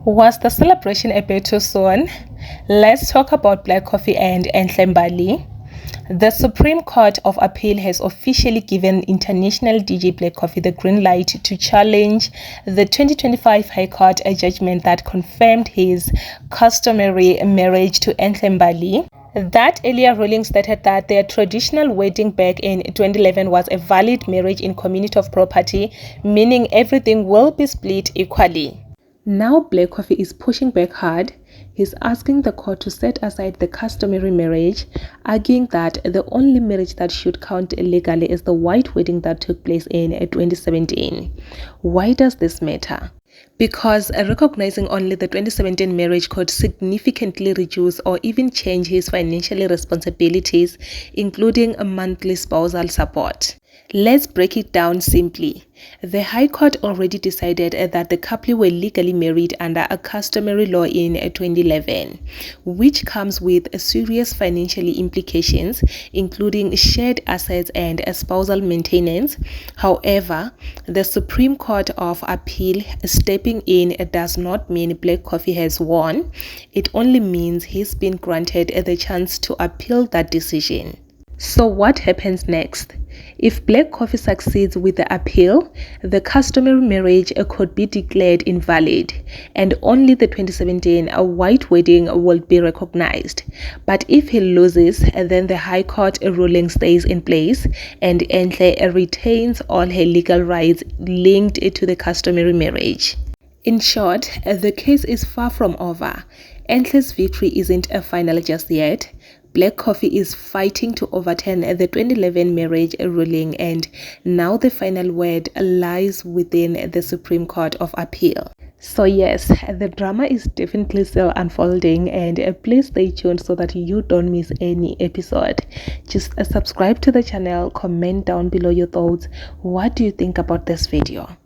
Was the celebration a bit too soon? Let's talk about black coffee and Mbali. The Supreme Court of Appeal has officially given international DJ Black Coffee the green light to challenge the 2025 High Court judgment that confirmed his customary marriage to Mbali. That earlier ruling stated that their traditional wedding back in 2011 was a valid marriage in community of property, meaning everything will be split equally. Now Black Coffee is pushing back hard. He's asking the court to set aside the customary marriage, arguing that the only marriage that should count legally is the white wedding that took place in 2017. Why does this matter? Because recognizing only the 2017 marriage could significantly reduce or even change his financial responsibilities, including a monthly spousal support. Let's break it down simply. The High Court already decided that the couple were legally married under a customary law in 2011, which comes with serious financial implications, including shared assets and spousal maintenance. However, the Supreme Court of Appeal stepping in does not mean Black Coffee has won. It only means he's been granted the chance to appeal that decision. So what happens next? If Black Coffee succeeds with the appeal, the customary marriage could be declared invalid, and only the 2017 white wedding will be recognized. But if he loses, then the High Court ruling stays in place, and Enhle retains all her legal rights linked to the customary marriage. In short, the case is far from over. Enhle's victory isn't a final just yet. Black Coffee is fighting to overturn the 2011 marriage ruling, and now the final word lies within the Supreme Court of Appeal. So yes, the drama is definitely still unfolding, and please stay tuned so that you don't miss any episode. Just subscribe to the channel, comment down below your thoughts. What do you think about this video?